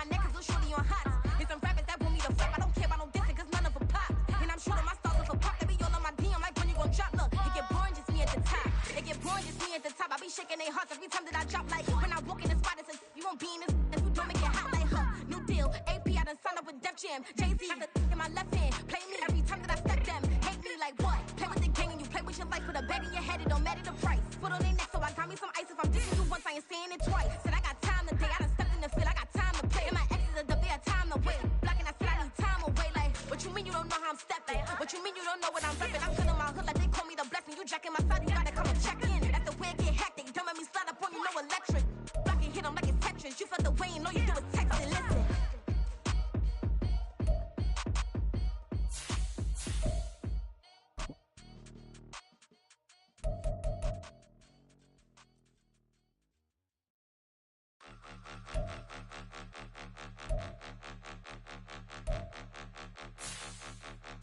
my neck cause little shorty on hot. It's some rappers that want me to flop. I don't care about no dissing cause none of them pop. And I'm shooting my stars off a pop. They be all on my DM like when you gon' drop. Look, it get boring just me at the top. It get boring just me at the top. I be shaking their hearts every time that I drop. Like when I walk in the spot, it says you won't be in this. If you don't make it hot like new deal. AP I done signed up with Def Jam. Jay-Z the in my left hand. Play me every time that I step them. Hate me like what? Play with the gang and you play with your life. Put a bag in your head, it don't matter the price. Put on their neck so I got me some ice. If I'm dissing you once, I ain't saying it twice. Said I got time today. I done stepped in the field. I got time to play. And my exes are up there, time to wait. Blocking, I said I need time away. Like what you mean you don't know how I'm stepping? What you mean you don't know what I'm repping? I'm feeling my hood like they call me the blessing. You jacking my side, you gotta come and check in. That's the way it get hectic. Don't make me slide up on you, no electric. Blocking, hit them like it's Tetris. You felt the way and all you do is text and listen.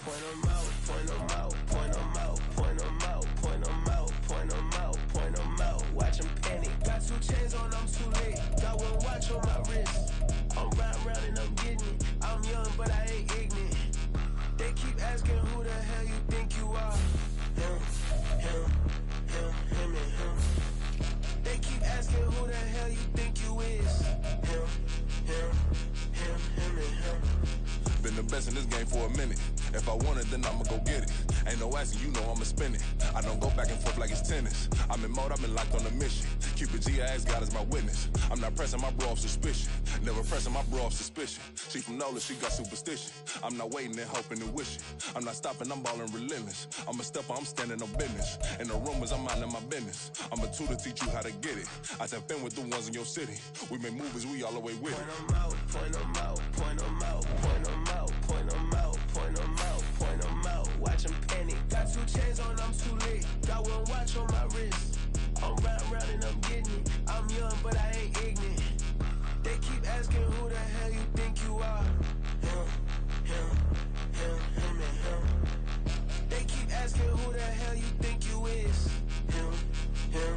Point 'em out, point 'em out, point 'em out, point 'em out, point 'em out, point 'em out, point 'em out. Watch 'em panic. Got 2 chains on, I'm too late. Got 1 watch on my wrist. I'm round and I'm getting it. I'm young, but I ain't ignorant. They keep asking who the hell you think you are. Him, and him. They keep asking who the hell you think you is. Him, and him. Been the best in this game for a minute. If I want it, then I'ma go get it. Ain't no asking, you know I'ma spin it. I don't go back and forth like it's tennis. I'm in mode, I've been locked on a mission. Cupid G, I ask God as my witness. I'm not pressing my bro off suspicion. Never pressing my bro off suspicion. She from Nola, she got superstition. I'm not waiting and hoping and wishing. I'm not stopping, I'm ballin' relentless. I'm a stepper, I'm standing on business. And the rumors, I'm minding my business. I'm a tutor, teach you how to get it. I tap in with the ones in your city. We make movies, we all the way with it. Point 'em out, point 'em out, point 'em out, point 'em out, point 'em out, point 'em out, point 'em out. Watch 'em panic. Got 2 chains on, I'm too late. Got 1 watch on my wrist. I'm round and I'm getting it. I'm young, but I ain't ignorant. They keep asking who the hell you think you are. Him, and him. They keep asking who the hell you think you is. Him, and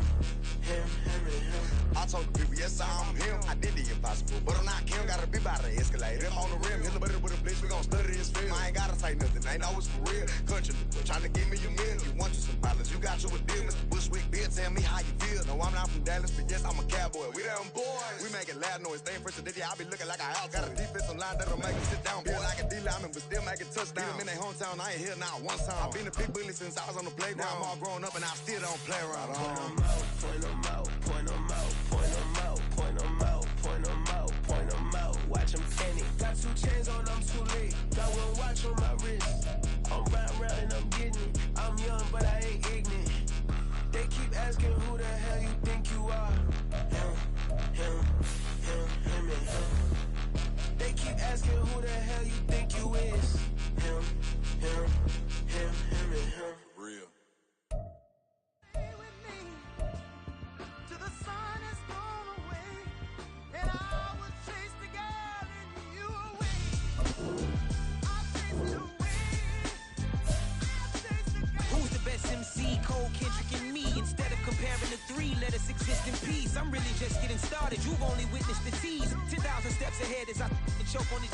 him. I told the people, yes, I'm him. I did the impossible, but I'm not Kim. Gotta be by the escalator. Him on the rim, hit the butter with a blitz. We gon' study his film. I ain't gotta say nothing, ain't always for real. Country, tryna give me a meal. You want you some pilots, you got you a deal. Mr. Bushwick, Bill, tell me how you feel. No, I'm not from Dallas, but yes, I'm a cowboy. We them boys. We making loud noise. Staying fresh today, I be looking like a house. Got a defensive line that'll make me sit down. Feel like a D-lineman, but still making touchdowns. Beat them in their hometown, I ain't here now one time. I've been a big bully since I was on the playground. Now I'm all grown up and I still don't play around. Point 'em out, point 'em out, point 'em out, point 'em out, point 'em out, point 'em out, point 'em out. Watch 'em panic. Got 2 chains on, I'm too late. Got 1 watch on my wrist. I'm round and I'm getting it. I'm young, but I ain't ignorant. They keep asking who the hell you think you are. Him, and him. They keep asking who the hell you think you is. Him, and him. Real. MC, Cole, Kendrick, and me. Instead of comparing the 3, let us exist in peace. I'm really just getting started. You've only witnessed the tease. 10,000 steps ahead as I choke on it.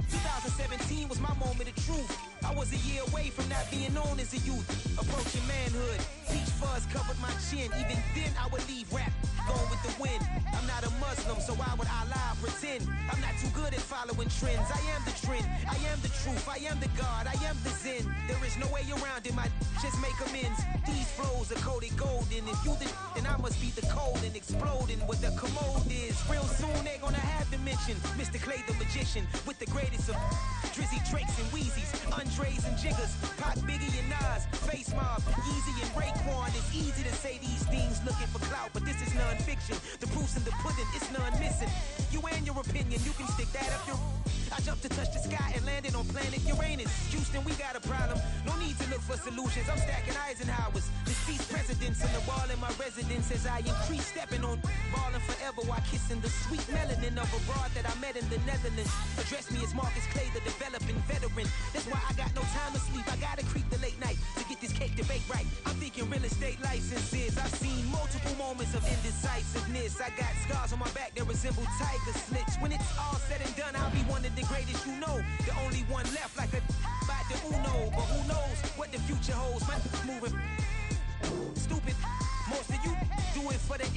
2017 was my moment of truth. I was a year away from not being known as a youth. Approaching manhood. Peach fuzz covered my chin. Even then I would leave rap going with the wind. I'm not a Muslim, so why would I lie or pretend? I'm not too good at following trends. I am the trend. I am the truth. I am the God. I am the Zen. There is no way around it. Just make amends. These flows are coated golden. If you then I must be the cold and exploding what the commode is. Real soon they gonna have to mention Mr. Clay the magician with the greatest of Drizzy, Drakes, and Wheezies, Andres and Jiggers, Pac, Biggie, and Nas, Face Mob, Easy and Raekwon. It's easy to say these things looking for clout, but this is non-fiction. The proof's in the pudding, it's none missing. You and your opinion, you can stick that up your... I jumped to touch the sky and landed on planet Uranus. Houston, we got a problem. No need to look for solutions. I'm stacking Eisenhowers. Deceased presidents on the wall in my residence as I increase stepping on balling forever while kissing the sweet melanin of a broad that I met in the Netherlands. Address me as Marcus Clay, the developing veteran. That's why I got no time to sleep. I gotta creep the late night to get this cake debate right. I'm thinking real estate licenses. I've seen multiple moments of indecisiveness. I got scars on my back that resemble tiger slits. When it's all said and done,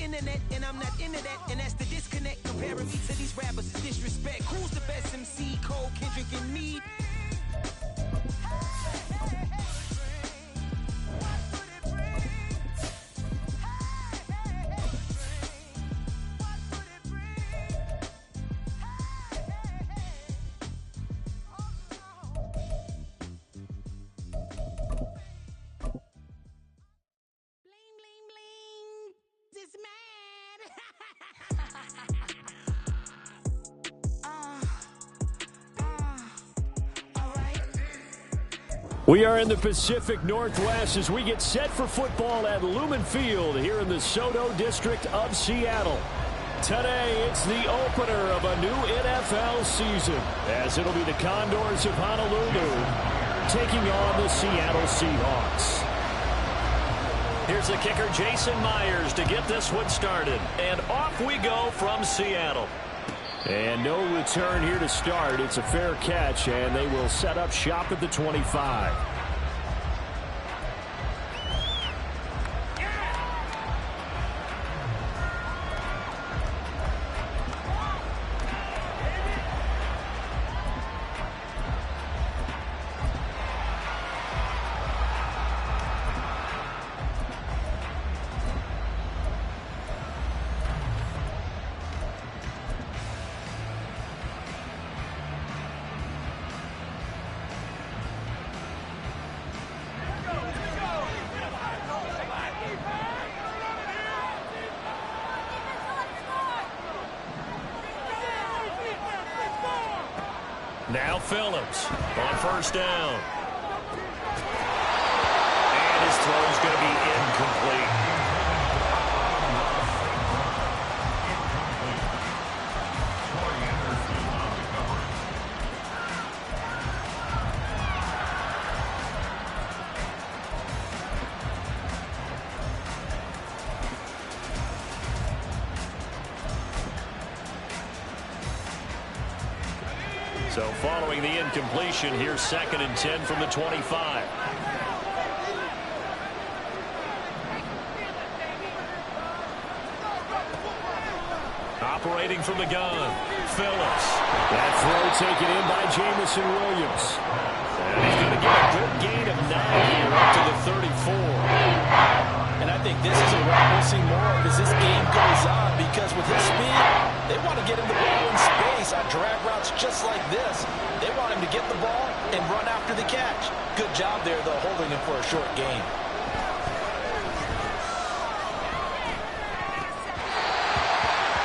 internet, and I'm not into that. And that's the disconnect. Comparing me to these rappers is disrespect. Who's the best MC? Cole, Kendrick, and me? We are in the Pacific Northwest as we get set for football at Lumen Field here in the Soto District of Seattle. Today, it's the opener of a new NFL season, as it'll be the Condors of Honolulu taking on the Seattle Seahawks. Here's the kicker, Jason Myers, to get this one started. And off we go from Seattle. And no return here to start. It's a fair catch, and they will set up shop at the 25. Now Phillips on first down. And his throw is going to be incomplete. So following the incompletion, here's 2nd and 10 from the 25. Operating from the gun, Phillips. That throw taken in by Jamison Williams. And he's going to get a good gain of 9 here up to the 34. And I think this is a route we'll see more of as this game goes on, because with his speed, they want to get him the ball in space on drag routes just like this. They want him to get the ball and run after the catch. Good job there, though, holding him for a short gain.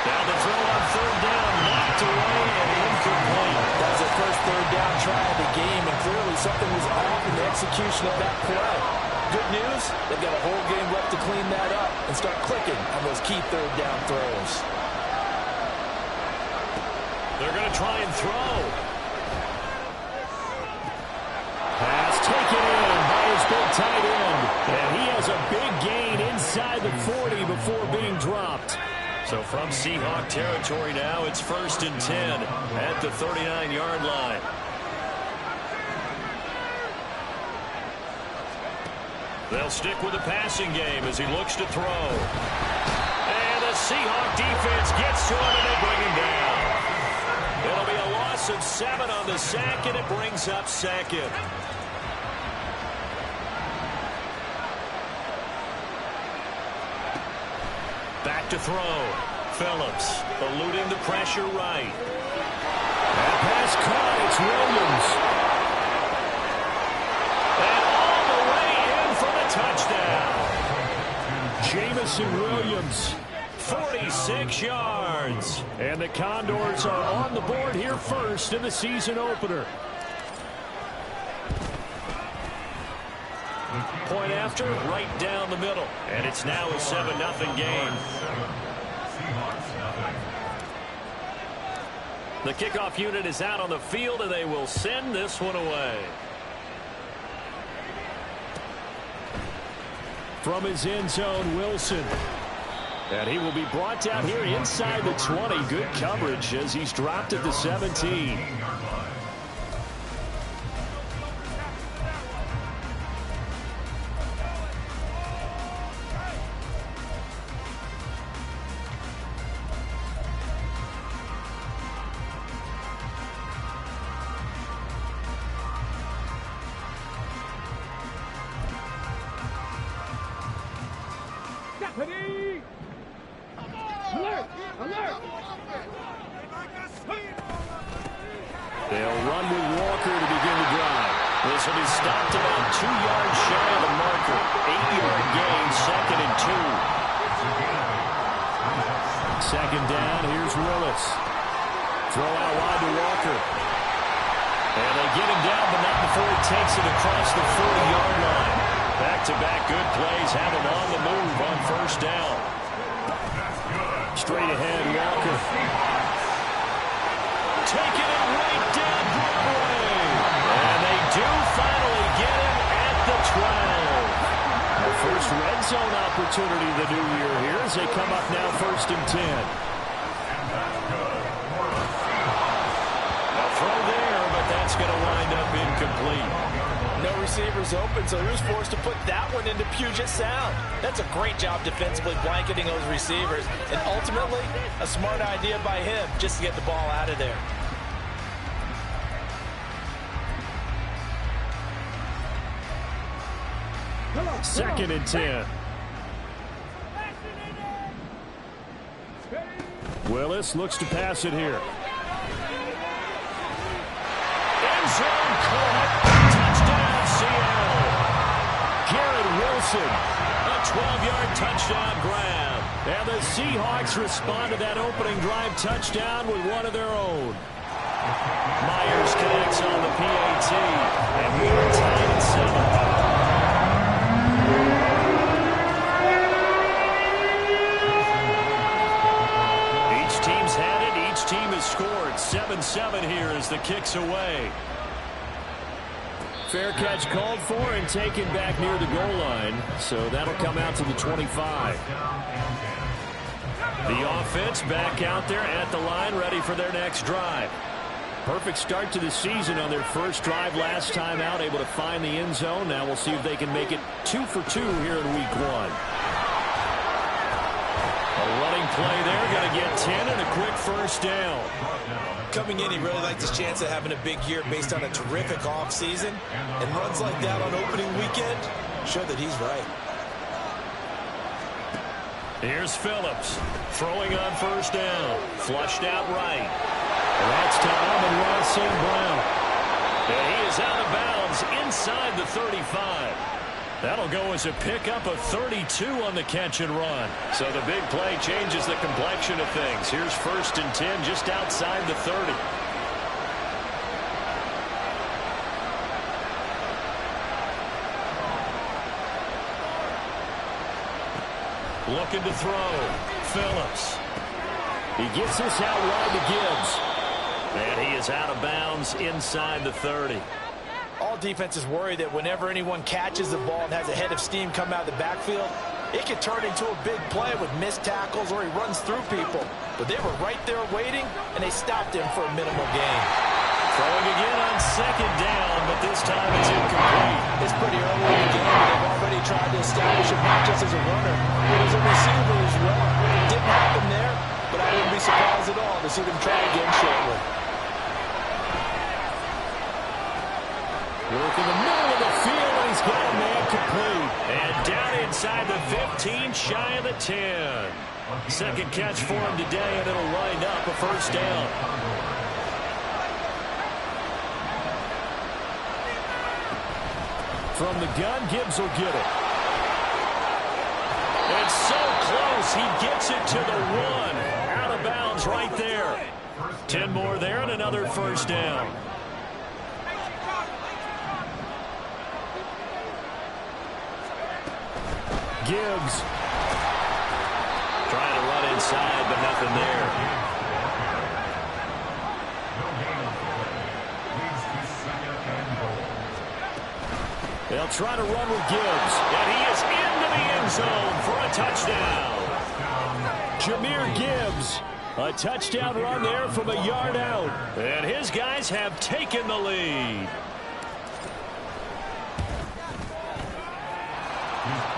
Now the throw on 3rd down, knocked away and incomplete. That was their first 3rd down try of the game, and clearly something was off in the execution of that play. Good news, they've got a whole game left to clean that up and start clicking on those key 3rd down throws. They're going to try and throw. Pass taken in by his big tight end. And he has a big gain inside the 40 before being dropped. So from Seahawk territory now, it's 1st and 10 at the 39-yard line. They'll stick with the passing game as he looks to throw. And the Seahawk defense gets to him and they bring him down. It'll be a loss of 7 on the sack, and it brings up 2nd. Back to throw. Phillips eluding the pressure right. That pass caught. It's Williams. And all the way in for the touchdown. Jamison Williams. 46 yards. And the Condors are on the board here first in the season opener. Point after, right down the middle. And it's now a 7-0 game. The kickoff unit is out on the field, and they will send this one away. From his end zone, Wilson. And he will be brought down here inside the 20. Good coverage as he's dropped at the 17. They'll run with Walker to begin the drive. This will be stopped about 2 yards shy of the marker. 8-yard gain, 2nd and 2. Second down, here's Willis. Throw out wide to Walker. And they get him down, but not before he takes it across the 40-yard line. Back-to-back good plays have him on the move on first down. Straight ahead, Walker. Taking it right down Broadway. And they do finally get him at the 12. The first red zone opportunity of the new year here as they come up now 1st and 10. A throw there, but that's going to wind up incomplete. No receivers open, so he was forced to put that one into Puget Sound. That's a great job defensively blanketing those receivers, and ultimately a smart idea by him just to get the ball out of there. Second and 10. Willis looks to pass it here. End zone caught. Touchdown, Seattle. Garrett Wilson, a 12-yard touchdown grab. And the Seahawks respond to that opening drive touchdown with one of their own. Myers connects on the PAT. And we are tied at 7. Team has scored 7-7 here as the kick's away. Fair catch called for and taken back near the goal line, so that'll come out to the 25. The offense back out there at the line, ready for their next drive. Perfect start to the season on their first drive last time out, able to find the end zone. Now we'll see if they can make it 2 for 2 here in week 1. A running play there, going to get 10 and a quick first down. Coming in, he really liked his chance of having a big year based on a terrific offseason. And runs like that on opening weekend show that he's right. Here's Phillips throwing on first down. Flushed out right. That's to Amon-Ra St. Brown. And he is out of bounds inside the 35. That'll go as a pickup of 32 on the catch and run. So the big play changes the complexion of things. Here's 1st and 10 just outside the 30. Looking to throw. Phillips. He gets this out wide to Gibbs. And he is out of bounds inside the 30. All defenses worry that whenever anyone catches the ball and has a head of steam come out of the backfield, it could turn into a big play with missed tackles or he runs through people. But they were right there waiting, and they stopped him for a minimal gain. Throwing again on second down, but this time it's incomplete. It's pretty early in the game, and they've already tried to establish him not just as a runner, but as a receiver as well. It didn't happen there, but I wouldn't be surprised at all to see them try again shortly. Work in the middle of the field, and he's got a man complete. And down inside the 15, shy of the 10. Second catch for him today, and it'll wind up a first down. From the gun, Gibbs will get it. And so close, he gets it to the 1. Out of bounds right there. 10 more there and another first down. Gibbs trying to run inside, but nothing there. They'll try to run with Gibbs, and he is into the end zone for a touchdown. Jahmyr Gibbs, a touchdown run there from a yard out, and his guys have taken the lead.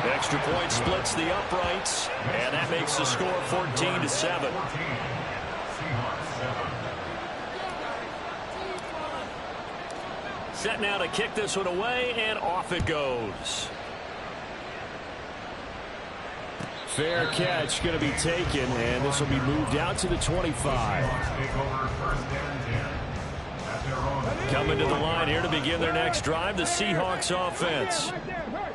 Extra point splits the uprights, and that makes the score 14-7. Set now to kick this one away, and off it goes. Fair catch going to be taken, and this will be moved out to the 25. Coming to the line here to begin their next drive, the Seahawks offense.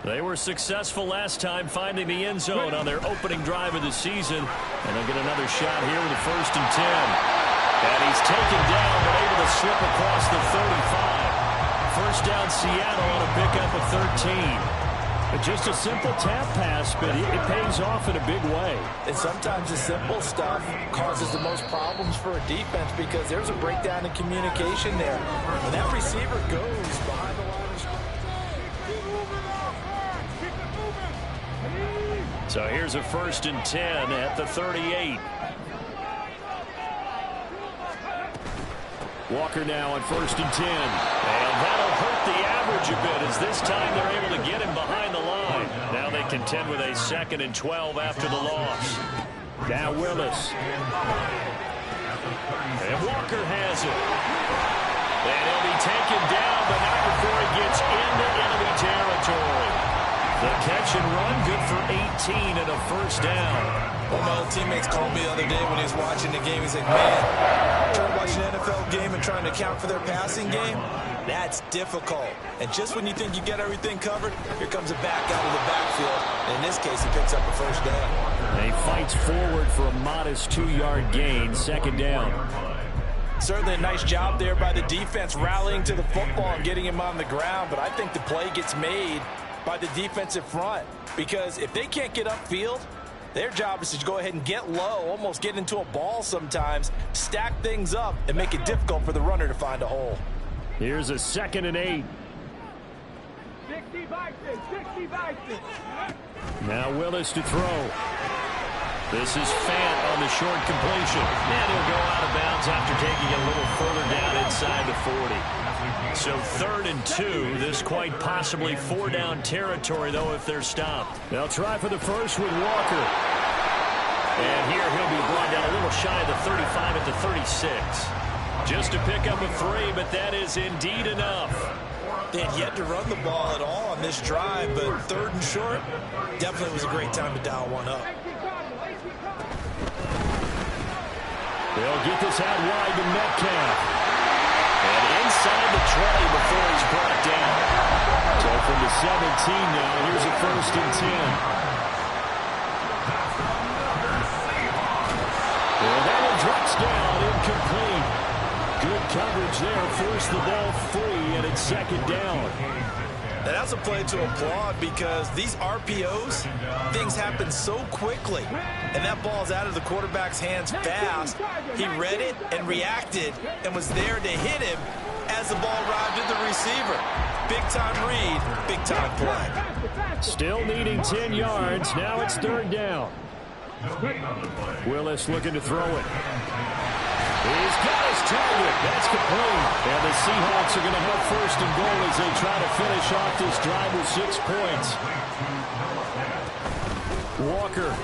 They were successful last time finding the end zone on their opening drive of the season. And they'll get another shot here with a 1st and 10. And he's taken down but able to slip across the 35. First down Seattle on a pickup of 13. Just a simple tap pass, but it pays off in a big way. And sometimes the simple stuff causes the most problems for a defense because there's a breakdown in communication there. When that receiver goes behind the line of scrimmage. So here's a 1st and 10 at the 38. Walker now on 1st and 10. And that'll hurt the average a bit as this time they're able to get him behind the line. Now they contend with a 2nd and 12 after the loss. Now Willis. And Walker has it. And he'll be taken down, but not before he gets into enemy territory. The catch and run, good for 18 and a 1st down. One of my old teammates called me the other day when he was watching the game. He said, man, trying to watch an NFL game and trying to account for their passing game, that's difficult. And just when you think you get everything covered, here comes a back out of the backfield. And in this case, he picks up a 1st down. And he fights forward for a modest 2-yard gain, 2nd down. Certainly a nice job there by the defense rallying to the football and getting him on the ground. But I think the play gets made by the defensive front because if they can't get upfield, their job is to go ahead and get low, almost get into a ball sometimes, stack things up, and make it difficult for the runner to find a hole. Here's a 2nd and 8. Now Willis to throw. This is Fant on the short completion. And he'll go out of bounds after taking it a little further down inside the 40. So 3rd and 2. This quite possibly 4-down territory, though, if they're stopped. They'll try for the first with Walker. And here he'll be brought down a little shy of the 35 at the 36. Just to pick up a 3, but that is indeed enough. They had yet to run the ball at all on this drive, but 3rd and short definitely was a great time to dial one up. They'll get this out wide to Metcalf. And inside the 20 before he's brought down. So from the 17 now, here's a 1st and 10. Well, that one drops down, incomplete. Good coverage there, forced the ball free, and it's 2nd down. And that's a play to applaud because these RPOs, things happen so quickly. And that ball's out of the quarterback's hands fast. He read it and reacted and was there to hit him as the ball arrived at the receiver. Big-time read, big-time play. Still needing 10 yards. Now it's 3rd down. Willis looking to throw it. He's got his target. That's complete. And the Seahawks are going to have 1st and goal as they try to finish off this drive with 6 points. Walker.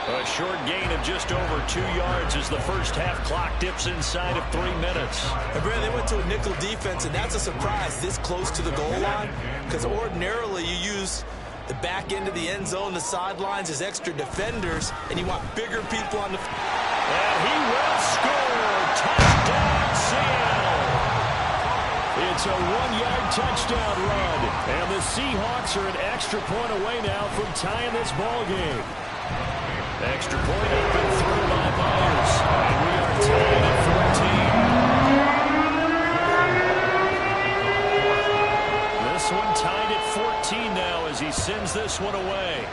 A short gain of just over 2 yards as the first half clock dips inside of 3 minutes. And Brad, they went to a nickel defense, and that's a surprise this close to the goal line because ordinarily you use the back end of the end zone, the sidelines as extra defenders, and you want bigger people on the... And he will score! Touchdown, Seattle! It's a 1-yard touchdown run, and the Seahawks are an extra point away now from tying this ball game. Extra point up and through by Myers, and we are tied at 14. This one tied at 14 now as he sends this one away.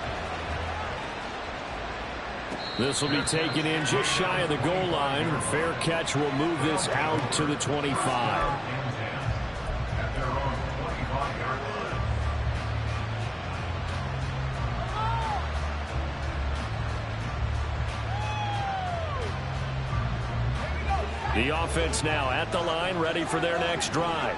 This will be taken in just shy of the goal line. Fair catch will move this out to the 25. The offense now at the line, ready for their next drive.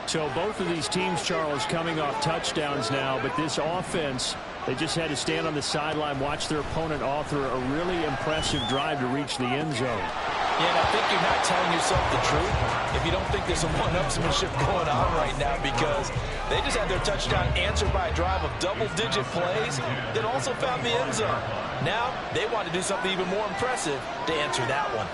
So both of these teams, Charles, coming off touchdowns now, but this offense, they just had to stand on the sideline, watch their opponent author a really impressive drive to reach the end zone. Yeah, and I think you're not telling yourself the truth if you don't think there's some one-upsmanship going on right now because they just had their touchdown answered by a drive of double-digit plays that also found the end zone. Now they want to do something even more impressive to answer that one.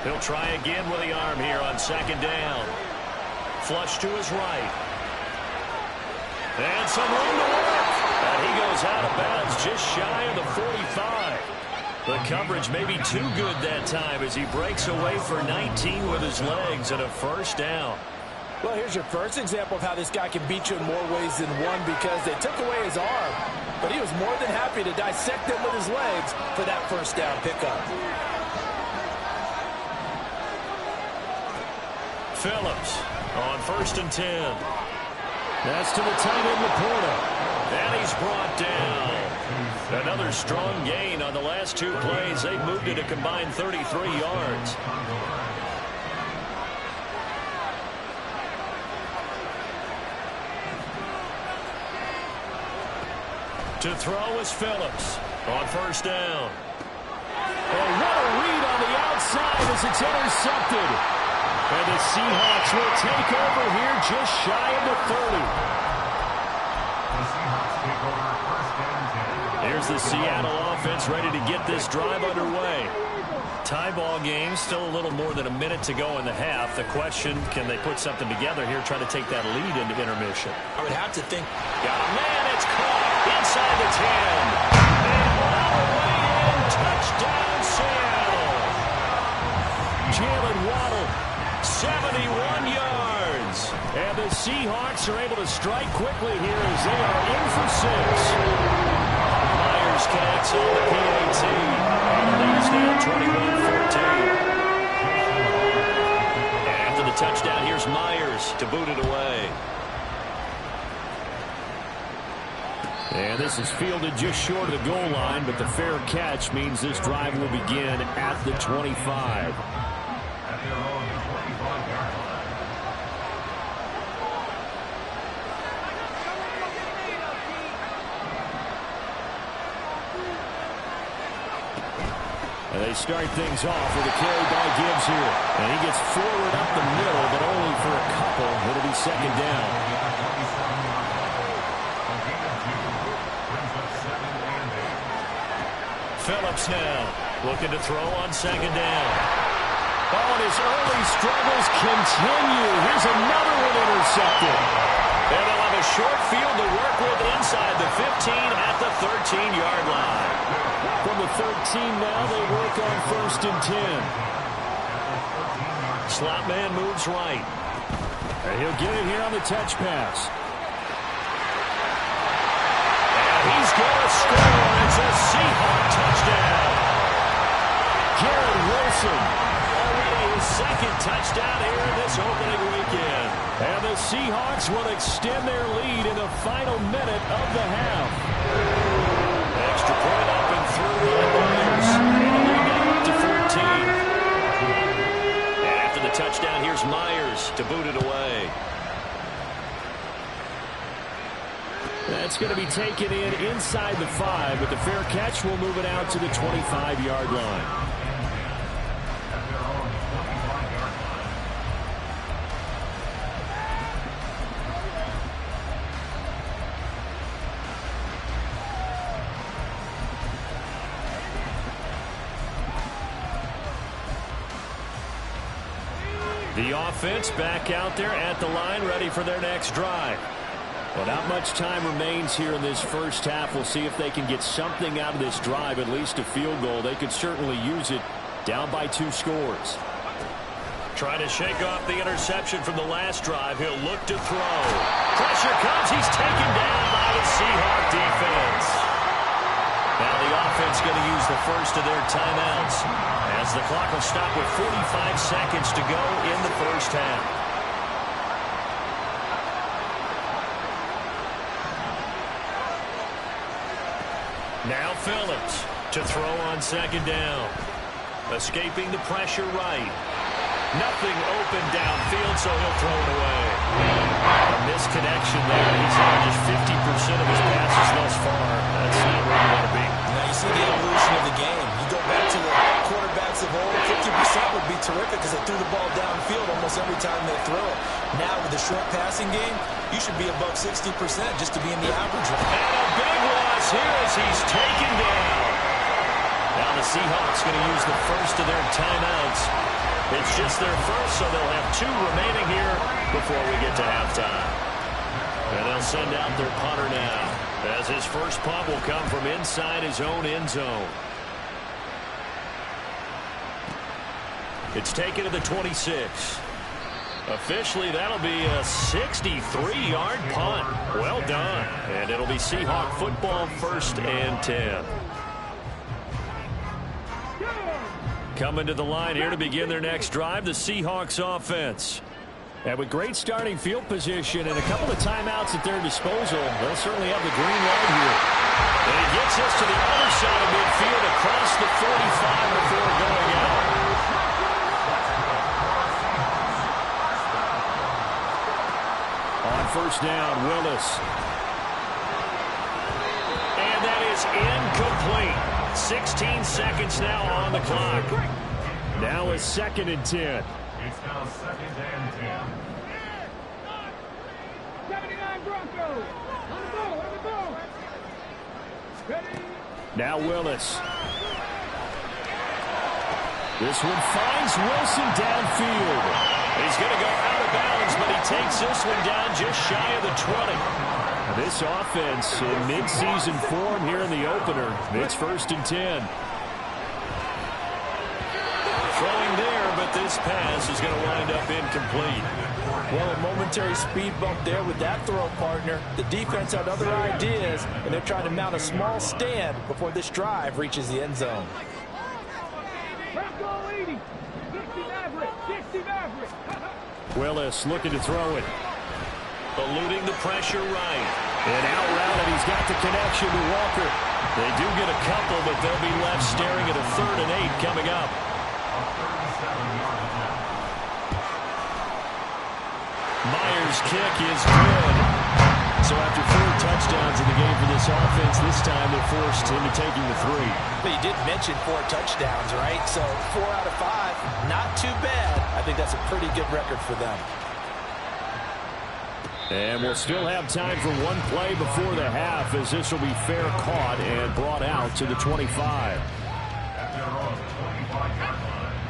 He'll try again with the arm here on second down. Flush to his right. And some room to work. And he goes out of bounds just shy of the 45. The coverage may be too good that time as he breaks away for 19 with his legs and a first down. Well, here's your first example of how this guy can beat you in more ways than one, because they took away his arm, but he was more than happy to dissect them with his legs for that first down pickup. Phillips on 1st and 10. That's to the tight end, Laporta. And he's brought down. Another strong gain on the last 2 plays. They've moved it a combined 33 yards. To throw is Phillips on 1st down. And what a read on the outside as it's intercepted. And the Seahawks will take over here just shy of the 30. Here's the Seattle offense ready to get this drive underway. Tie ball game, still a little more than a minute to go in the half. The question, can they put something together here, try to take that lead into intermission? I would have to think. Got a man, it's caught inside the 10. And all the way in, touchdown Seattle. Jalen Waddle, 71 yards. And the Seahawks are able to strike quickly here as they are in for 6. Myers connects on the PAT. And the lead's now 21-14. After the touchdown, here's Myers to boot it away. And this is fielded just short of the goal line, but the fair catch means this drive will begin at the 25. And they start things off with a carry by Gibbs here. And he gets forward up the middle, but only for a couple. It'll be second down. Phillips now looking to throw on second down. Oh, and his early struggles continue. Here's another one intercepted. And they'll have a short field to work with inside the 15 at the 13-yard line. From the 13 now, they work on 1st and 10. Slot man moves right. And he'll get it here on the touch pass. And he's going to score. It's a Seahawk touchdown. Garrett Wilson, already his second touchdown here in this opening weekend. And the Seahawks will extend their lead in the final minute of the half. Extra point up and through by Myers. And to 14. And after the touchdown, here's Myers to boot it away. That's going to be taken in inside the 5, but the fair catch will move it out to the 25-yard line. The offense back out there at the line, ready for their next drive. Well, not much time remains here in this first half. We'll see if they can get something out of this drive, at least a field goal. They could certainly use it down by 2 scores. Trying to shake off the interception from the last drive. He'll look to throw. Pressure comes. He's taken down by the Seahawk defense. Now the offense going to use the first of their timeouts as the clock will stop with 45 seconds to go in the first half. Now Phillips to throw on second down. Escaping the pressure right. Nothing open downfield, so he'll throw it away. A misconnection there. He's had just 50% of his passes thus far. That's not where you want to be. Now you see the evolution of the game. You go back to the quarterbacks of old, 50% would be terrific because they threw the ball downfield almost every time they throw it. Now with the short passing game, you should be above 60% just to be in the average range. And a big loss here as he's taken down. Now the Seahawks going to use the first of their timeouts It's just their first, so they'll have 2 remaining here before we get to halftime. And they'll send out their punter now, as his first punt will come from inside his own end zone. It's taken to the 26. Officially, that'll be a 63-yard punt. Well done. And it'll be Seahawk football, 1st and 10. Coming to the line here to begin their next drive, the Seahawks offense. And with great starting field position and a couple of timeouts at their disposal, they'll certainly have the green light here. And he gets us to the other side of midfield across the 45 before going out. On first down, Willis. And that is incomplete. 16 seconds now on the clock. Now it's 2nd and 10. It's now 2nd and 10. 79 Broncos. On the ball, on the ball. Ready? Now Willis. This one finds Wilson downfield. He's going to go out of bounds, but he takes this one down just shy of the 20. This offense in mid-season form here in the opener. It's 1st and 10. Throwing there, but this pass is going to wind up incomplete. Well, a momentary speed bump there with that throw, partner. The defense had other ideas, and they're trying to mount a small stand before this drive reaches the end zone. Willis looking to throw it. Eluding the pressure right. And out route, and he's got the connection to Walker. They do get a couple, but they'll be left staring at a 3rd and 8 coming up. Myers' kick is good. So after 4 touchdowns in the game for this offense, this time they're forced into taking the 3. But you did mention 4 touchdowns, right? So 4 out of 5, not too bad. I think that's a pretty good record for them. And we'll still have time for one play before the half, as this will be fair caught and brought out to the 25.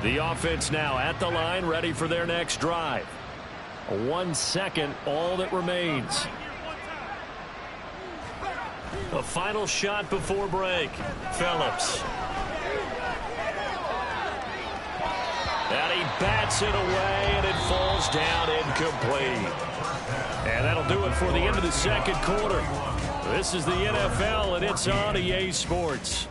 The offense now at the line, ready for their next drive. 1 second, all that remains. A final shot before break. Phillips. And he bats it away, and it falls down incomplete. And that'll do it for the end of the 2nd quarter. This is the NFL, and it's on EA Sports.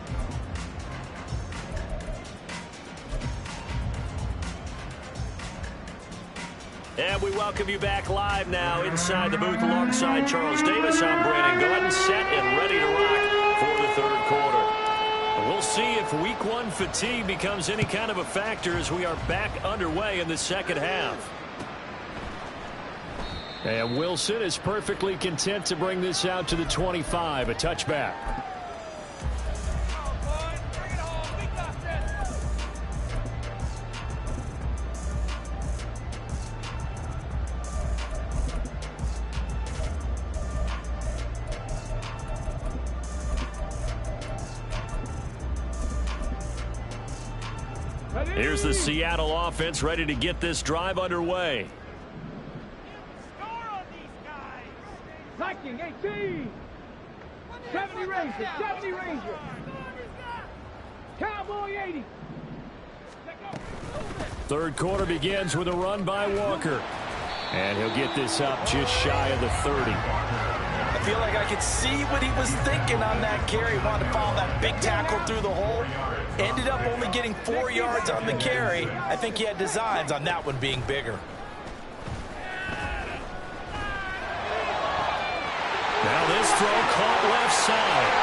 And we welcome you back live now inside the booth alongside Charles Davis. I'm Brandon Gordon, set and ready to rock for the 3rd quarter. We'll see if week 1 fatigue becomes any kind of a factor as we are back underway in the 2nd half. And Wilson is perfectly content to bring this out to the 25, a touchback. Here's the Seattle offense ready to get this drive underway. Liking 18. 70 Ranger. 70 Ranger. Cowboy 80. 3rd quarter begins with a run by Walker. And he'll get this up just shy of the 30. I feel like I could see what he was thinking on that carry. He wanted to follow that big tackle through the hole. Ended up only getting 4 yards on the carry. I think he had designs on that one being bigger. Now this throw caught left side.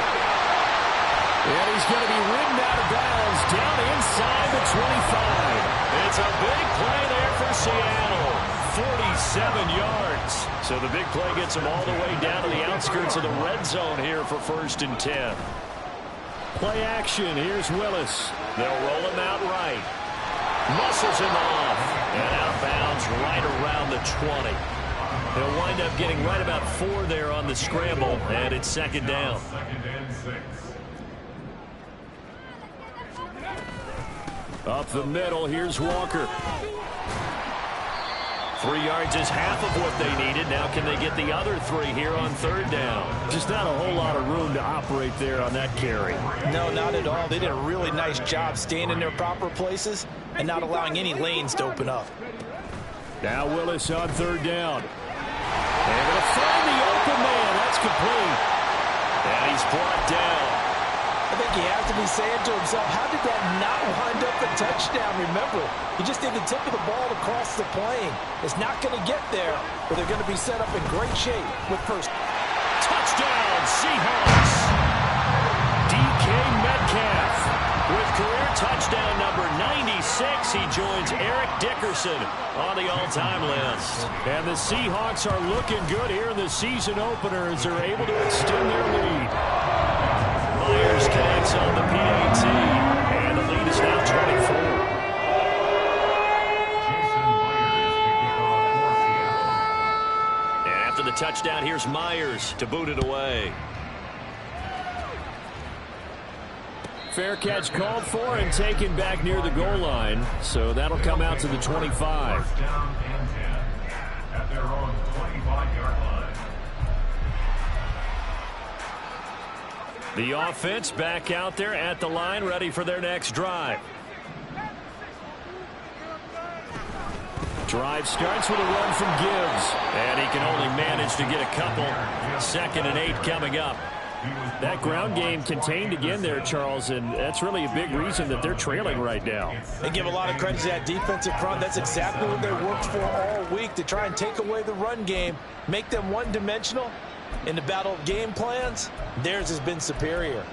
And he's going to be ridden out of bounds down inside the 25. It's a big play there for Seattle. 47 yards. So the big play gets him all the way down to the outskirts of the red zone here for 1st and 10. Play action. Here's Willis. They'll roll him out right. Muscles him off. And out of bounds right around the 20. He'll wind up getting right about 4 there on the scramble, and it's 2nd down. 2nd and 6. Up the middle, here's Walker. 3 yards is half of what they needed. Now can they get the other 3 here on 3rd down? Just not a whole lot of room to operate there on that carry. No, not at all. They did a really nice job staying in their proper places and not allowing any lanes to open up. Now Willis on 3rd down. They're going to find the open man. That's complete. And he's brought down. I think he has to be saying to himself, how did that not wind up a touchdown? Remember, he just did the tip of the ball to cross the plane. It's not going to get there, but they're going to be set up in great shape with first. Touchdown, Seahawks. DK Metcalf with career touchdown number 96. He joins Eric Dickerson on the all-time list. And the Seahawks are looking good here in the season opener as they're able to extend their lead. Myers connects on the PAT, and the lead is now 24. And after the touchdown, here's Myers to boot it away. Fair catch called for and taken back near the goal line, so that'll come out to the 25. At their own 25-yard line. The offense back out there at the line, ready for their next drive. Drive starts with a run from Gibbs, and he can only manage to get a couple. 2nd and 8 coming up. That ground game contained again there, Charles, and that's really a big reason that they're trailing right now. They give a lot of credit to that defensive front. That's exactly what they worked for all week, to try and take away the run game, make them one-dimensional. In the battle of game plans, theirs has been superior.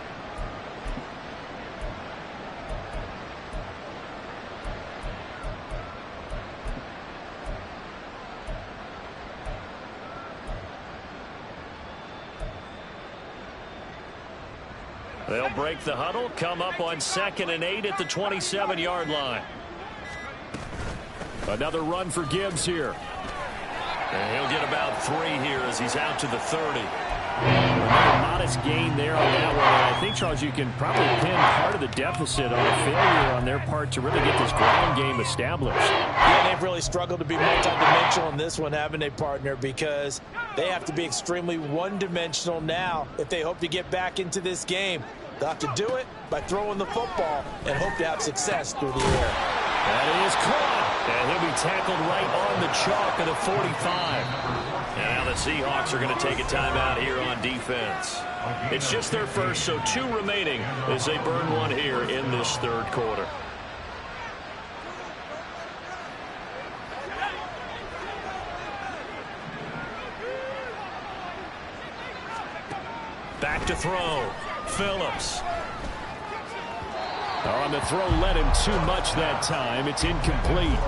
They'll break the huddle, come up on 2nd and 8 at the 27-yard line. Another run for Gibbs here. And he'll get about 3 here as he's out to the 30. Another modest gain there on that one. And I think, Charles, you can probably pin part of the deficit on a failure on their part to really get this ground game established. Yeah, they've really struggled to be multidimensional in this one, haven't they, partner? Because they have to be extremely one-dimensional now if they hope to get back into this game. They'll have to do it by throwing the football and hope to have success through the air. That is caught. And he'll be tackled right on the chalk of the 45. And now the Seahawks are going to take a timeout here on defense. It's just their first, so 2 remaining as they burn 1 here in this 3rd quarter. Back to throw. Phillips. On the throw, led him too much that time. It's incomplete.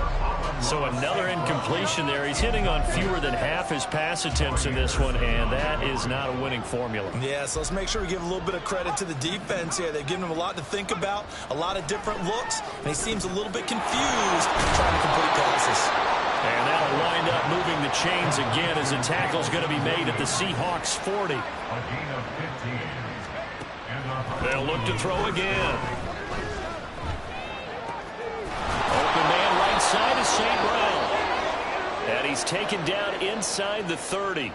So another incompletion there. He's hitting on fewer than half his pass attempts in this one, and that is not a winning formula. Yeah, so let's make sure we give a little bit of credit to the defense here. They've given him a lot to think about, a lot of different looks, and he seems a little bit confused trying to complete passes. And that'll wind up moving the chains again as the tackle's going to be made at the Seahawks 40. They'll look to throw again. Open man right side is St. Brown. And he's taken down inside the 30.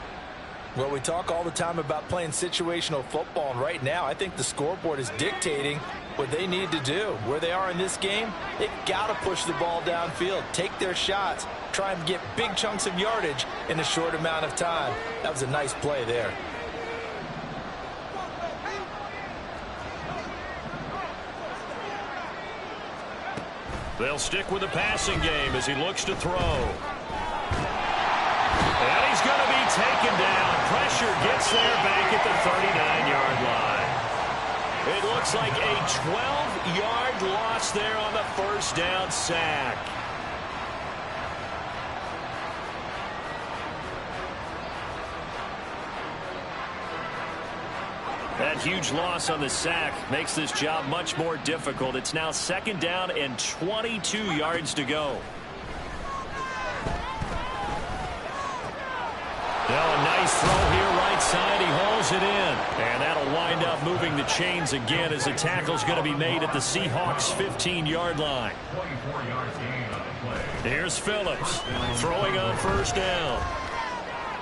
Well, we talk all the time about playing situational football, and right now I think the scoreboard is dictating what they need to do. Where they are in this game, they've got to push the ball downfield, take their shots, try and get big chunks of yardage in a short amount of time. That was a nice play there. They'll stick with the passing game as he looks to throw. And he's going to be taken down. Pressure gets there back at the 39-yard line. It looks like a 12-yard loss there on the first down sack. That huge loss on the sack makes this job much more difficult. It's now 2nd down and 22 yards to go. Now a nice throw here right side. He hauls throws it in. And that'll wind up moving the chains again as the tackle's going to be made at the Seahawks' 15-yard line. Here's Phillips throwing on first down.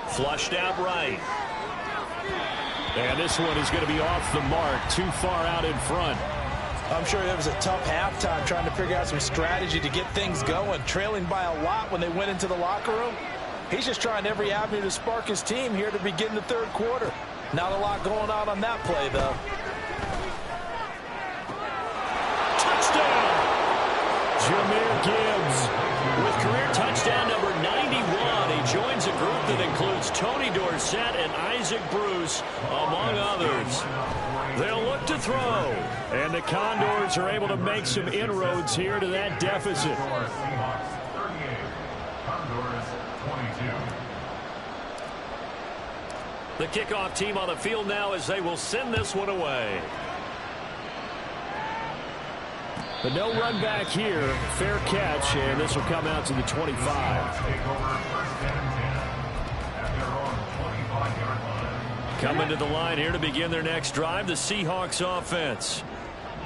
Flushed out right. And this one is going to be off the mark, too far out in front. I'm sure it was a tough halftime trying to figure out some strategy to get things going, trailing by a lot when they went into the locker room. He's just trying every avenue to spark his team here to begin the third quarter. Not a lot going on that play, though. Touchdown! Jahmyr Gibbs with career touchdown number 91. He joins a group that includes Tony Dorsett and Isaac Bruce, among others. They'll look to throw, and the Condors are able to make some inroads here to that deficit. The kickoff team on the field now as they will send this one away. But no run back here. Fair catch, and this will come out to the 25. Coming to the line here to begin their next drive, the Seahawks offense.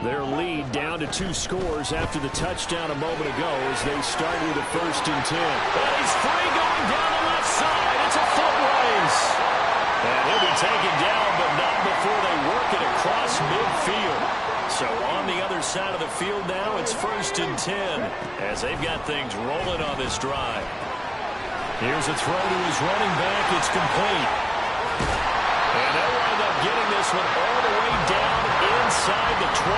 Their lead down to 2 scores after the touchdown a moment ago as they start with a 1st and 10. And he's free going down the left side. It's a foot race. And he'll be taken down, but not before they work it across midfield. So on the other side of the field now, it's 1st and 10 as they've got things rolling on this drive. Here's a throw to his running back. It's complete. And they'll wind up getting this one all the way down inside the 20.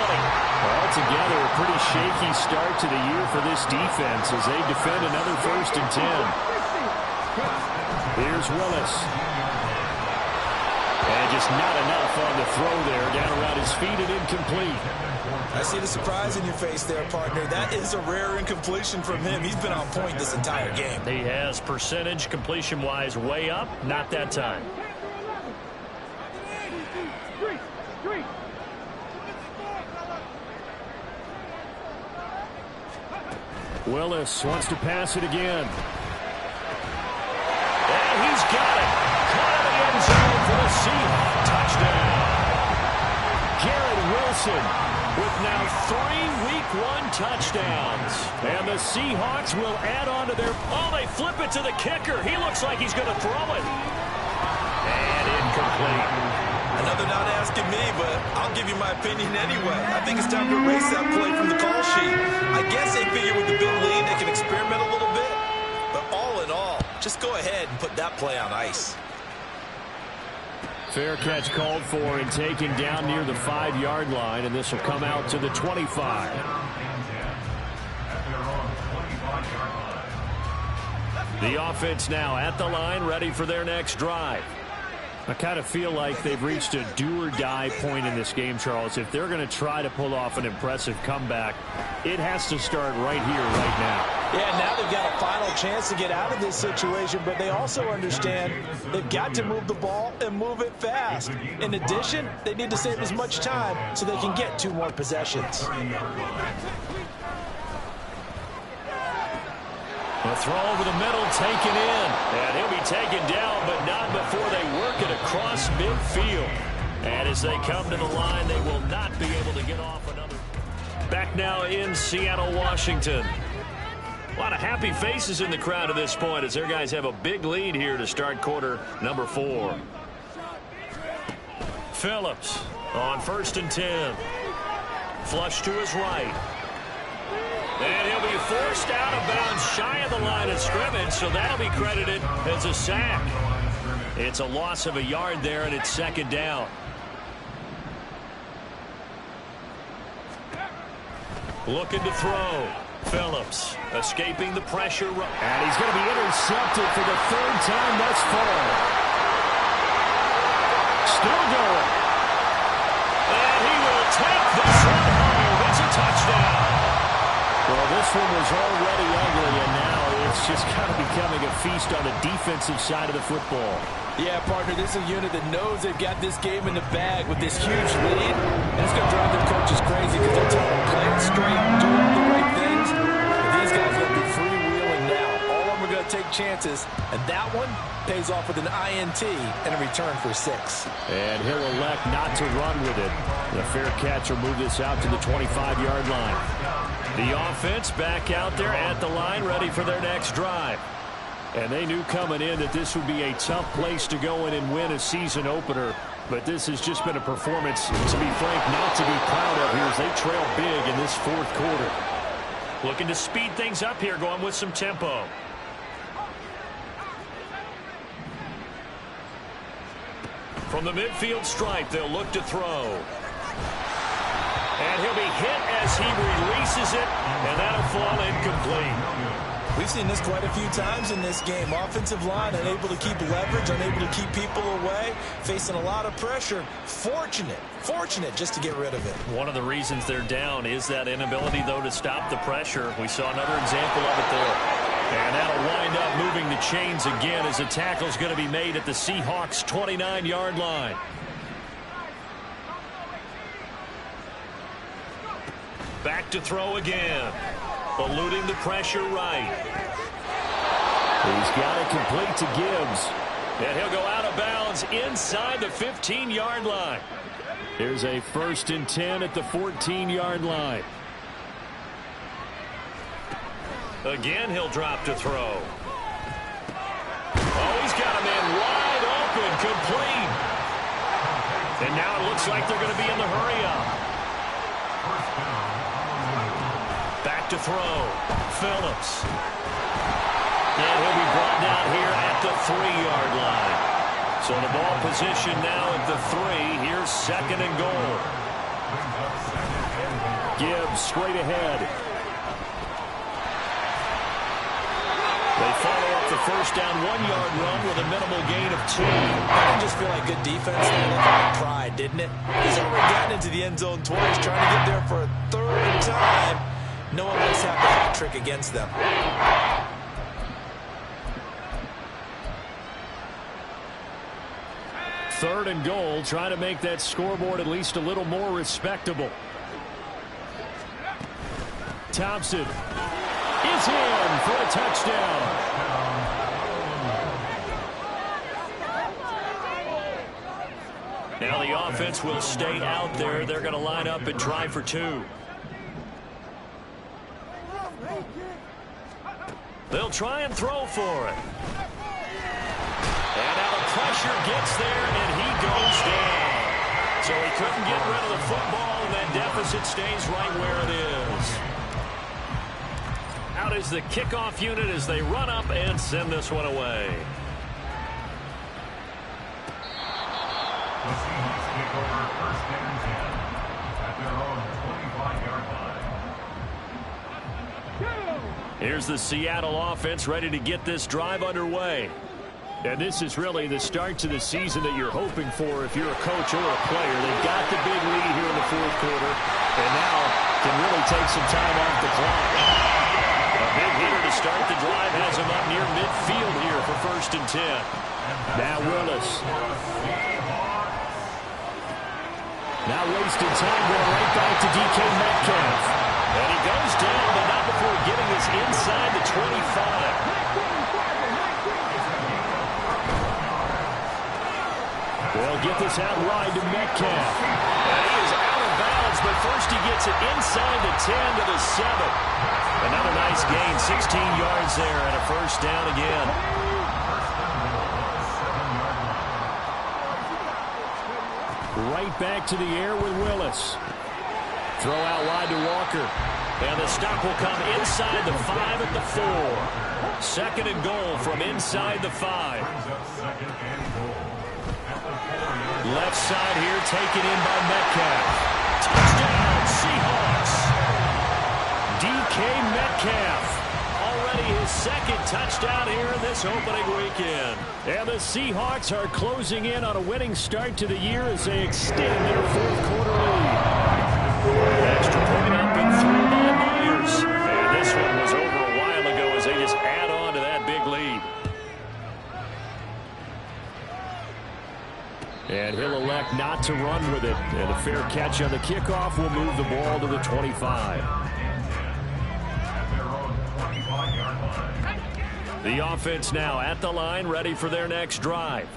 Altogether, a pretty shaky start to the year for this defense as they defend another 1st and 10. Here's Willis. And just not enough on the throw there. Down around his feet and incomplete. I see the surprise in your face there, partner. That is a rare incompletion from him. He's been on point this entire game. He has percentage completion-wise way up. Not that time. Willis wants to pass it again. And he's got it. Caught in the end zone for the Seahawks. Touchdown. Garrett Wilson with now 3 Week 1 touchdowns. And the Seahawks will add on to their... Oh, they flip it to the kicker. He looks like he's going to throw it. And incomplete. Another not asking me, but I'll give you my opinion anyway. I think it's time to erase that play from the call sheet. I guess they figure with the big lead they can experiment a little bit. But all in all, just go ahead and put that play on ice. Fair catch called for and taken down near the 5-yard line, and this will come out to the 25. The offense now at the line, ready for their next drive. I kind of feel like they've reached a do-or-die point in this game, Charles. If they're going to try to pull off an impressive comeback, it has to start right here, right now. Yeah, now they've got a final chance to get out of this situation, but they also understand they've got to move the ball and move it fast. In addition, they need to save as much time so they can get 2 more possessions. A throw over the middle, taken in. And he'll be taken down, but not before they work it across midfield. And as they come to the line, they will not be able to get off another. Back now in Seattle, Washington. A lot of happy faces in the crowd at this point as their guys have a big lead here to start quarter number 4. Phillips on 1st and 10. Flush to his right. And he'll be forced out of bounds shy of the line of scrimmage, so that'll be credited as a sack. It's a loss of a yard there, and it's 2nd down. Looking to throw. Phillips escaping the pressure. And he's going to be intercepted for the 3rd time thus far. Still going. And he will take this one home. It's a touchdown. Well, this one was already ugly, and now it's just kind of becoming a feast on the defensive side of the football. Yeah, partner, this is a unit that knows they've got this game in the bag with this huge lead. And it's going to drive their coaches crazy because they'll tell them play it straight, do all the right things. But these guys are going to be freewheeling now. All of them are going to to take chances, and that one pays off with an INT and a return for 6. And he'll elect not to run with it. The fair catch will move this out to the 25-yard line. The offense back out there at the line, ready for their next drive. And they knew coming in that this would be a tough place to go in and win a season opener. But this has just been a performance, to be frank, not to be proud of here as they trail big in this fourth quarter. Looking to speed things up here, going with some tempo. From the midfield stripe, they'll look to throw. And he'll be hit as he releases it, and that'll fall incomplete. We've seen this quite a few times in this game. Offensive line unable to keep leverage, unable to keep people away, facing a lot of pressure. Fortunate just to get rid of it. One of the reasons they're down is that inability, though, to stop the pressure. We saw another example of it there. And that'll wind up moving the chains again as the tackle's going to be made at the Seahawks' 29-yard line. Back to throw again. Eluding the pressure right. He's got it complete to Gibbs. And he'll go out of bounds inside the 15-yard line. Here's a 1st and 10 at the 14-yard line. Again, he'll drop to throw. Oh, he's got a man wide open, complete. And now it looks like they're going to be in the hurry-up. Back to throw. Phillips. And he'll be brought down here at the 3-yard line. So the ball position now at the 3. Here's 2nd and goal. Gibbs straight ahead. They follow up the first down 1-yard run with a minimal gain of 2. That didn't just feel like good defense. It looked like pride, didn't it? He's already gotten into the end zone twice, trying to get there for a 3rd time. No one likes to have the hat trick against them. 3rd and goal, trying to make that scoreboard at least a little more respectable. Thompson is in for a touchdown. Now the offense will stay out there. They're going to line up and try for 2. They'll try and throw for it. And now the pressure gets there, and he goes down. So he couldn't get rid of the football, and that deficit stays right where it is. Out is the kickoff unit as they run up and send this one away. The Seahawks kick over 1st and 10 at their own 25-yard line. Here's the Seattle offense ready to get this drive underway. And this is really the start to the season that you're hoping for if you're a coach or a player. They've got the big lead here in the 4th quarter, and now can really take some time off the clock. A big hitter to start the drive has him up near midfield here for 1st and 10. Now Willis. Now wasting time going right back to DK Metcalf. And he goes down, but not before getting this inside the 25. They'll get this out wide to Metcalf. And he is out of bounds, but first he gets it inside the 10 to the 7. Another nice gain, 16 yards there, and a 1st down again. Right back to the air with Willis. Throw out wide to Walker. And the stop will come inside the 5 at the 4. 2nd and goal from inside the 5. Left side here, taken in by Metcalf. Touchdown, Seahawks. DK Metcalf. Already his 2nd touchdown here in this opening weekend. And the Seahawks are closing in on a winning start to the year as they extend their 4th quarter lead. Extra point up and through by Myers. And this one was over a while ago as they just add on to that big lead. And he'll elect not to run with it. And a fair catch on the kickoff will move the ball to the 25. The offense now at the line, ready for their next drive.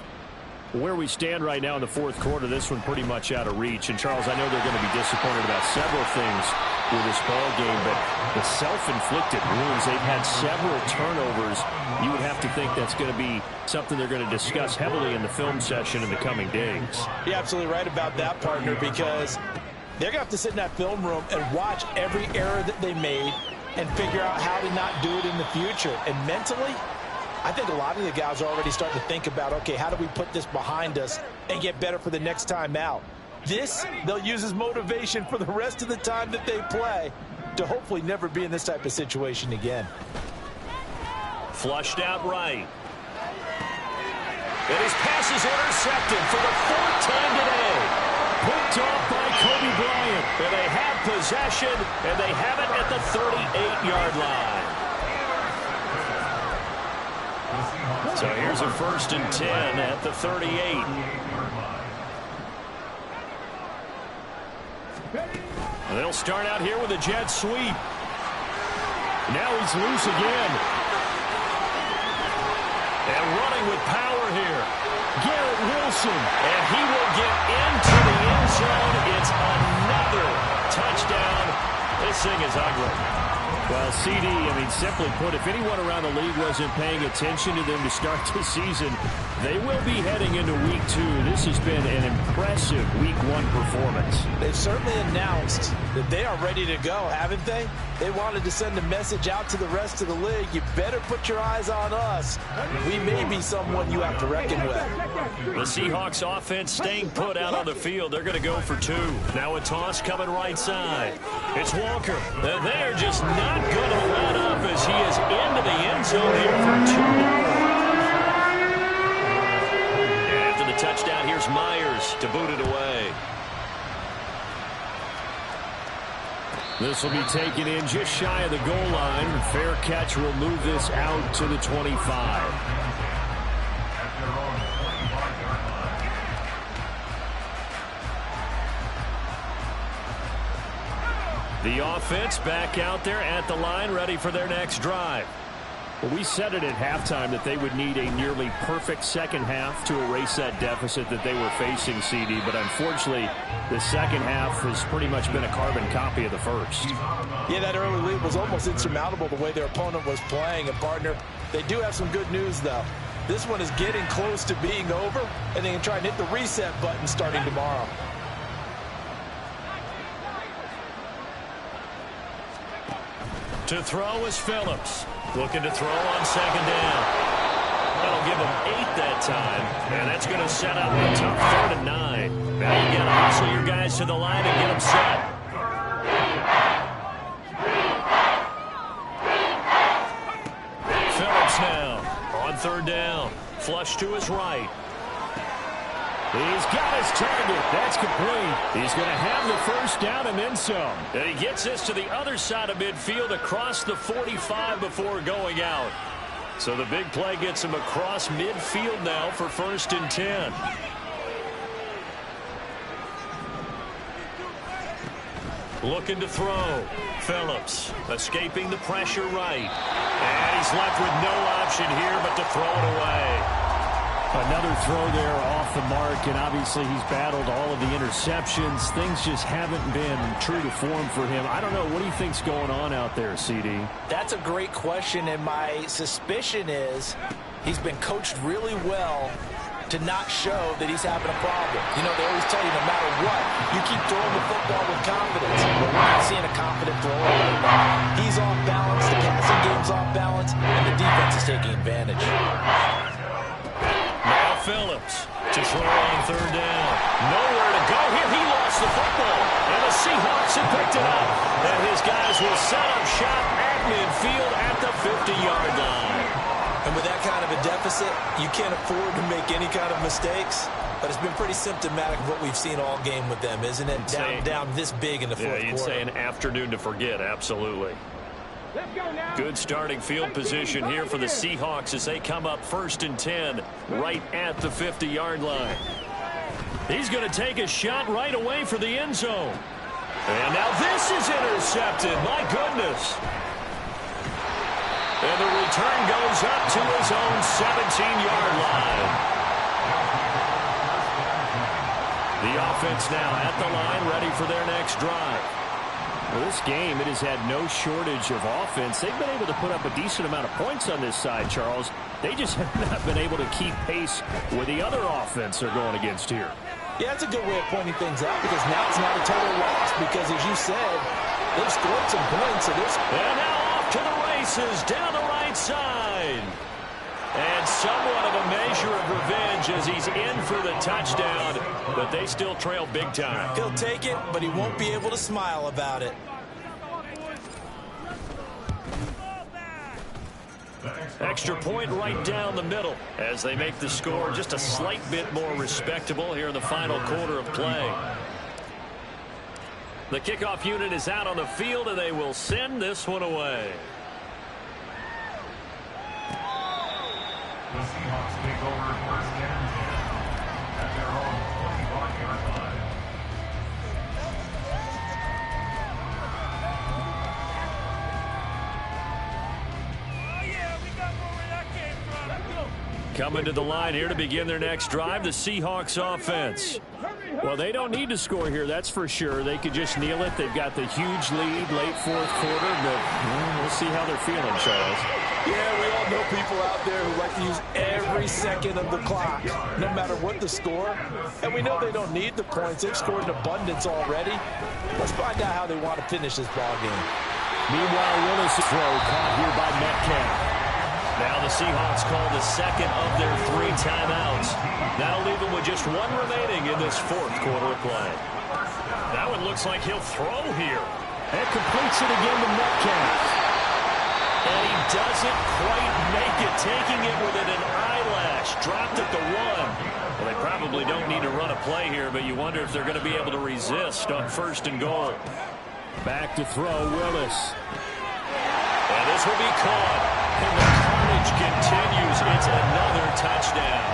Where we stand right now in the fourth quarter, this one pretty much out of reach. And, Charles, I know they're going to be disappointed about several things with this ball game, but the self-inflicted wounds, they've had several turnovers. You would have to think that's going to be something they're going to discuss heavily in the film session in the coming days. You're absolutely right about that, partner, because they're going to have to sit in that film room and watch every error that they made and figure out how to not do it in the future. And mentally, I think a lot of the guys are already starting to think about, okay, how do we put this behind us and get better for the next time out? This, they'll use as motivation for the rest of the time that they play to hopefully never be in this type of situation again. Flushed out right. And his pass is intercepted for the fourth time today. Picked off by Kobe Bryant. And they have possession, and they have it at the 38-yard line. So here's a 1st and 10 at the 38. They'll start out here with a jet sweep. Now he's loose again. And running with power here, Garrett Wilson. And he will get into the end zone. It's another touchdown. This thing is ugly. Well, CD, simply put, if anyone around the league wasn't paying attention to them to start the season, they will be heading into Week 2. This has been an impressive Week 1 performance. They've certainly announced that they are ready to go, haven't they? They wanted to send a message out to the rest of the league. You better put your eyes on us. We may be someone you have to reckon with. The Seahawks offense staying put out on the field. They're going to go for 2. Now a toss coming right side. It's Walker. And they're just not going to let up as he is into the end zone here for 2 more. After the touchdown, here's Myers to boot it away. This will be taken in just shy of the goal line. Fair catch will move this out to the 25. The offense back out there at the line, ready for their next drive. Well, we said it at halftime that they would need a nearly perfect second half to erase that deficit that they were facing, CD. But unfortunately, the second half has pretty much been a carbon copy of the first. Yeah, that early lead was almost insurmountable the way their opponent was playing. And, partner, they do have some good news, though. This one is getting close to being over, and they can try and hit the reset button starting tomorrow. To throw is Phillips. Looking to throw on second down. That'll give him 8 that time. And that's going to set up a tough 3rd and 9. Now you got to hustle your guys to the line and get them set. Phillips now on 3rd down. Flush to his right. He's got his target. That's complete. He's going to have the 1st down and then some. And he gets this to the other side of midfield across the 45 before going out. So the big play gets him across midfield now for 1st and 10. Looking to throw. Phillips escaping the pressure right. And he's left with no option here but to throw it away. Another throw there off the mark, and obviously he's battled all of the interceptions. Things just haven't been true to form for him. I don't know. What do you think's going on out there, CD? That's a great question, and my suspicion is he's been coached really well to not show that he's having a problem. You know, they always tell you no matter what, you keep throwing the football with confidence. But we're not seeing a confident thrower right now. He's off balance, the passing game's off balance, and the defense is taking advantage. Phillips to throw on 3rd down. Nowhere to go here. He lost the football. And the Seahawks have picked it up. And his guys will set up shop at midfield at the 50-yard line. And with that kind of a deficit, you can't afford to make any kind of mistakes. But it's been pretty symptomatic of what we've seen all game with them, isn't it? Down this big in the fourth quarter. You'd say an afternoon to forget. Absolutely. Good starting field position here for the Seahawks as they come up 1st and 10 right at the 50-yard line. He's going to take a shot right away for the end zone. And now this is intercepted. My goodness. And the return goes up to his own 17-yard line. The offense now at the line, ready for their next drive. Well, this game, it has had no shortage of offense. They've been able to put up a decent amount of points on this side, Charles. They just have not been able to keep pace with the other offense they're going against here. Yeah, that's a good way of pointing things out because now it's not a total loss because, as you said, they've scored some points. And now off to the races down the right side. And somewhat of a measure of revenge as he's in for the touchdown, but they still trail big time. He'll take it, but he won't be able to smile about it. Extra point right down the middle as they make the score just a slight bit more respectable here in the final quarter of play. The kickoff unit is out on the field, and they will send this one away. The Seahawks take over first and 10 at their own 25-yard line. Coming to the line here to begin their next drive, the Seahawks offense. Well, they don't need to score here, that's for sure. They could just kneel it. They've got the huge lead late fourth quarter, but we'll see how they're feeling, Charles. Yeah, we all know people out there who like to use every second of the clock, no matter what the score. And we know they don't need the points. They've scored in abundance already. Let's find out how they want to finish this ball game. Meanwhile, Willis' throw caught here by Metcalf. Now the Seahawks call the second of their 3 timeouts. That'll leave them with just 1 remaining in this fourth quarter of play. That one looks like he'll throw here. And completes it again to Metcalf. And he doesn't quite make it, taking it within an eyelash. Dropped at the 1. Well, they probably don't need to run a play here, but you wonder if they're going to be able to resist on 1st and goal. Back to throw, Willis. And this will be caught. And the carnage continues. It's another touchdown.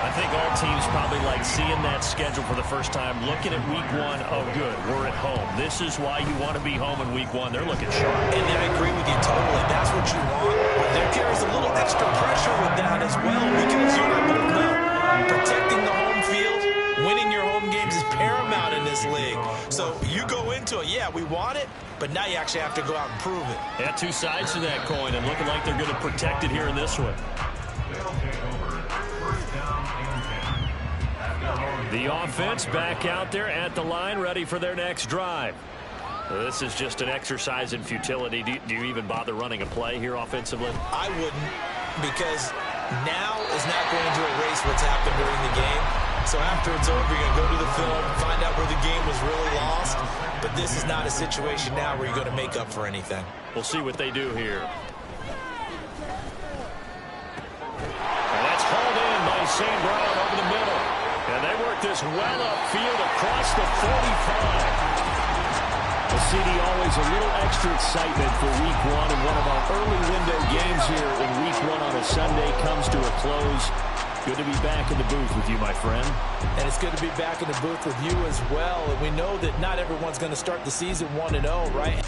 I think all teams probably like seeing that schedule for the first time, looking at week 1. Oh, good, we're at home. This is why you want to be home in week 1. They're looking sharp. And I agree with you totally. That's what you want. But there carries a little extra pressure with that as well because you and I both know protecting the home field, winning your home games is paramount in this league. So you go into it, yeah, we want it, but now you actually have to go out and prove it. Yeah, 2 sides to that coin, and looking like they're going to protect it here in this one. They'll take over first down and 10 at their own. The offense back out there at the line, ready for their next drive. This is just an exercise in futility. Do you even bother running a play here offensively? I wouldn't, because now is not going to erase what's happened during the game. So after it's over, you're going to go to the film, find out where the game was really lost. But this is not a situation now where you're going to make up for anything. We'll see what they do here. And that's hauled in by St. Brown over the middle. And they work this well upfield across the 45. Well, CD, always a little extra excitement for week 1, and one of our early window games here in week 1 on a Sunday comes to a close. Good to be back in the booth with you, my friend. And it's good to be back in the booth with you as well. And we know that not everyone's going to start the season 1-0, right?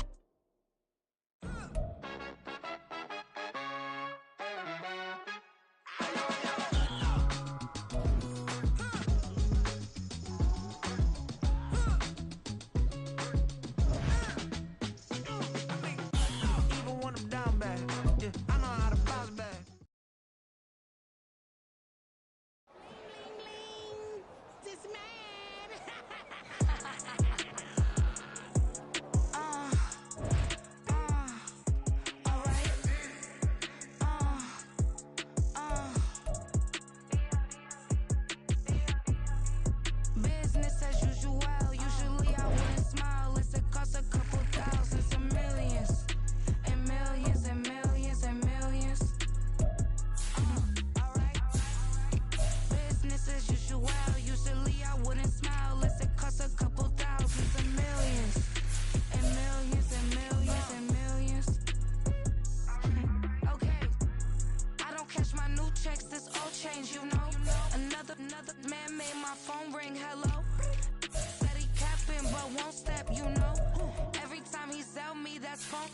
Another man made my phone ring, hello. Said he capping but won't step, you know. Every time he sell me, that's phone.